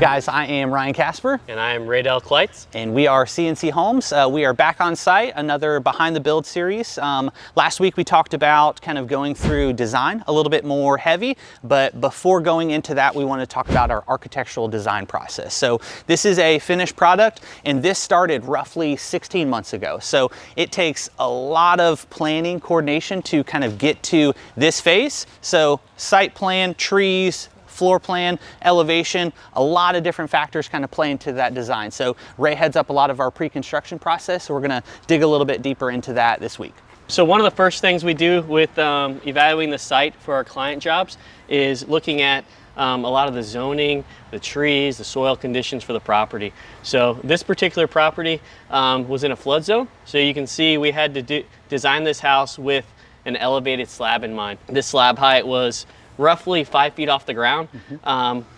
Guys, I am Ryan Casper. And I am Raydell Kleitz. And we are C&C Homes. We are back on site, another Behind the Build series. Last week we talked about kind of going through design, a little bit more heavy, but before going into that, we want to talk about our architectural design process. So this is a finished product, and this started roughly 16 months ago. So it takes a lot of planning, coordination to kind of get to this phase. So site plan, trees, floor plan, elevation, a lot of different factors kind of play into that design. So Ray heads up a lot of our pre-construction process, so we're gonna dig a little bit deeper into that this week. So one of the first things we do with evaluating the site for our client jobs is looking at a lot of the zoning, the trees, the soil conditions for the property. So this particular property was in a flood zone. So you can see we had to design this house with an elevated slab in mind. This slab height was roughly 5 feet off the ground,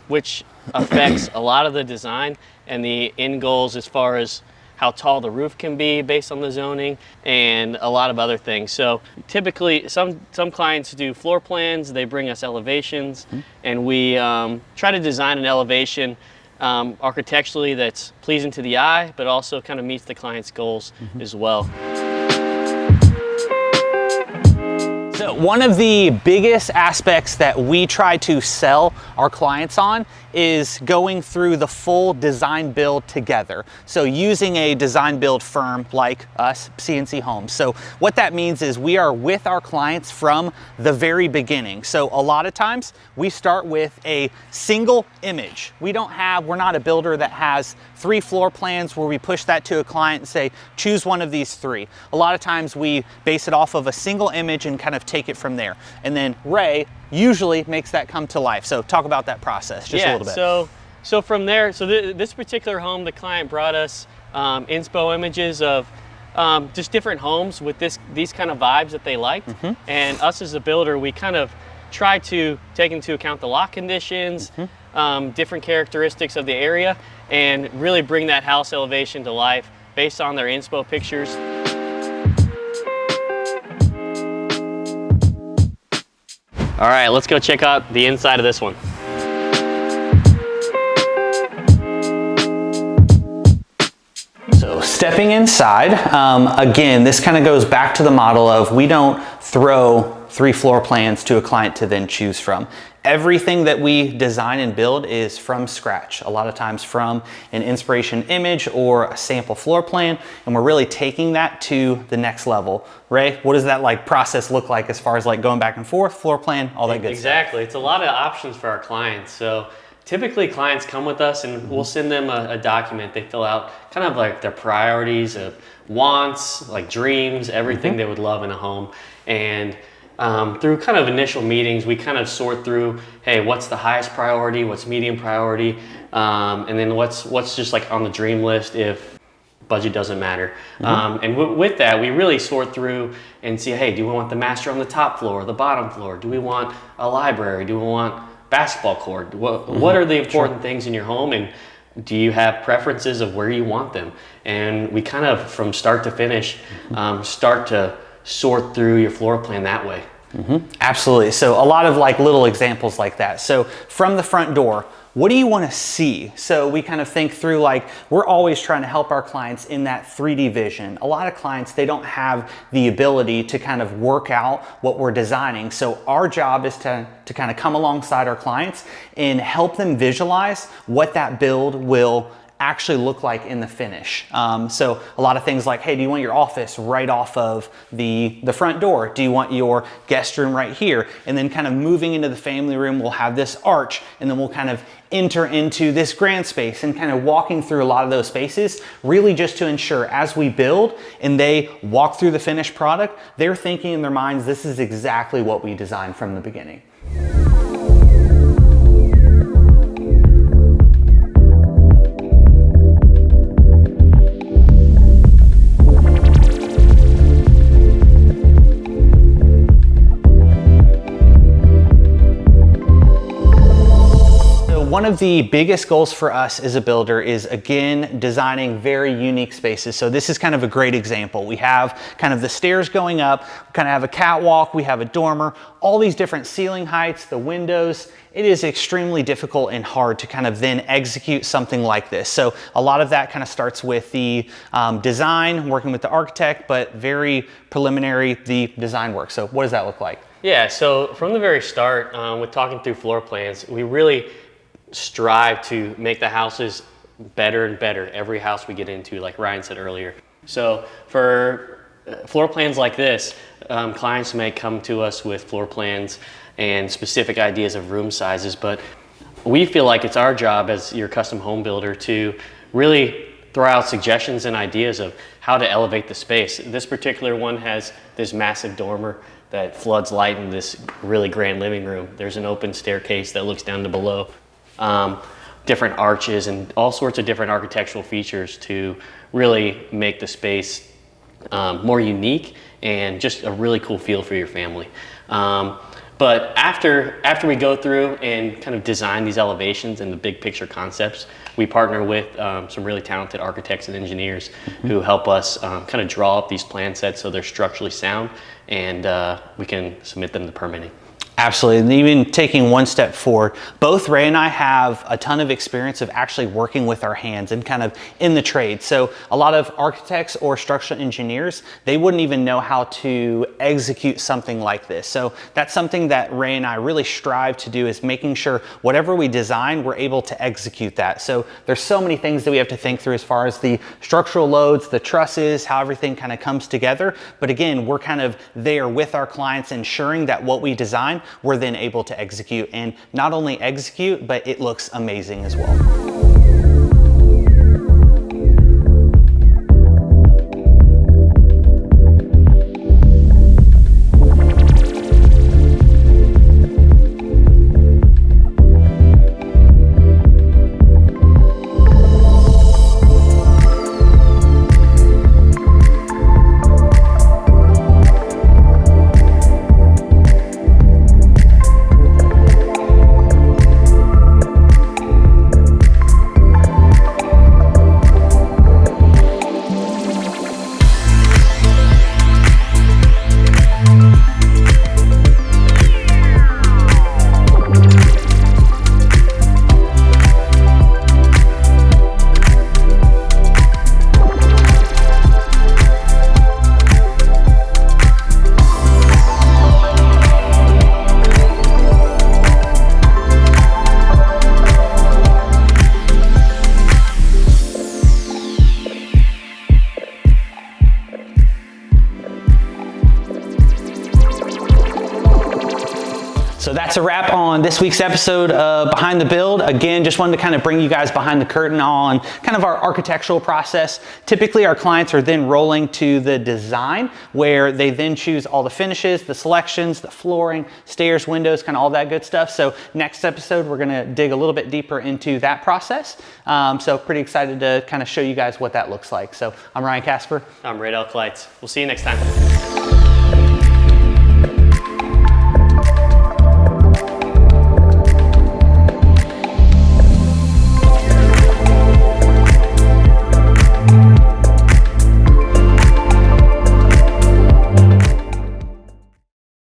which affects a lot of the design and the end goals as far as how tall the roof can be based on the zoning and a lot of other things. So typically some clients do floor plans, they bring us elevations, and we try to design an elevation architecturally that's pleasing to the eye, but also kind of meets the client's goals as well. So one of the biggest aspects that we try to sell our clients on is going through the full design build together. So using a design build firm like us, C&C Homes. So what that means is we are with our clients from the very beginning. So a lot of times we start with a single image. We're not a builder that has 3 floor plans where we push that to a client and say, choose one of these 3. A lot of times we base it off of a single image and kind of take it from there. And then Ray usually makes that come to life. So talk about that process just a little bit. So from there, this particular home, the client brought us inspo images of just different homes with these kind of vibes that they liked. And us as a builder, we kind of try to take into account the lot conditions, different characteristics of the area, and really bring that house elevation to life based on their inspo pictures. All right, let's go check out the inside of this one. So stepping inside, again, this kind of goes back to the model of we don't throw 3 floor plans to a client to then choose from. Everything that we design and build is from scratch, a lot of times from an inspiration image or a sample floor plan, and we're really taking that to the next level. Ray, what does that process look like as far as going back and forth, floor plan, all that good stuff? Exactly, it's a lot of options for our clients. So typically clients come with us and we'll send them a document. They fill out kind of like their priorities of wants, like dreams, everything they would love in a home. And through kind of initial meetings, we kind of sort through, hey, what's the highest priority, what's medium priority, and then what's just on the dream list if budget doesn't matter. And with that, we really sort through and see, hey, do we want the master on the top floor or the bottom floor? Do we want a library? Do we want basketball court? What are the important things in your home, and do you have preferences of where you want them? And we kind of, from start to finish, start to sort through your floor plan that way. Absolutely. So a lot of little examples like that. So from the front door, what do you want to see? So we kind of think through we're always trying to help our clients in that 3D vision. A lot of clients, they don't have the ability to kind of work out what we're designing. So our job is to kind of come alongside our clients and help them visualize what that build will actually look like in the finish. So a lot of things like, hey, do you want your office right off of the front door? Do you want your guest room right here? And then kind of moving into the family room, we'll have this arch, and then we'll kind of enter into this grand space and kind of walking through a lot of those spaces, really just to ensure as we build and they walk through the finished product, they're thinking in their minds, this is exactly what we designed from the beginning. One one of the biggest goals for us as a builder is, again, designing very unique spaces. So this is kind of a great example. We have kind of the stairs going up, we kind of have a catwalk, we have a dormer, all these different ceiling heights, the windows. It is extremely difficult and hard to kind of then execute something like this. So a lot of that kind of starts with the design, working with the architect, but very preliminary, the design work. So what does that look like? Yeah, so from the very start, with talking through floor plans, we really strive to make the houses better and better every house we get into, like Ryan said earlier. So for floor plans like this, clients may come to us with floor plans and specific ideas of room sizes, but we feel like it's our job as your custom home builder to really throw out suggestions and ideas of how to elevate the space. This particular one has this massive dormer that floods light in this really grand living room. There's an open staircase that looks down to below. Different arches and all sorts of different architectural features to really make the space more unique and just a really cool feel for your family. But after we go through and kind of design these elevations and the big picture concepts, we partner with some really talented architects and engineers who help us kind of draw up these plan sets so they're structurally sound, and we can submit them to permitting. Absolutely, and even taking one step forward, both Ray and I have a ton of experience of actually working with our hands and kind of in the trade. So a lot of architects or structural engineers, they wouldn't even know how to execute something like this. So that's something that Ray and I really strive to do, is making sure whatever we design, we're able to execute that. So there's so many things that we have to think through as far as the structural loads, the trusses, how everything kind of comes together. But again, we're kind of there with our clients, ensuring that what we design, we're then able to execute, and not only execute, but it looks amazing as well. So that's a wrap on this week's episode of Behind the Build. Again, just wanted to kind of bring you guys behind the curtain on kind of our architectural process. Typically, our clients are then rolling to the design, where they then choose all the finishes, the selections, the flooring, stairs, windows, kind of all that good stuff. So next episode, we're gonna dig a little bit deeper into that process. So pretty excited to kind of show you guys what that looks like. So I'm Ryan Casper. I'm Ray Elklights. We'll see you next time.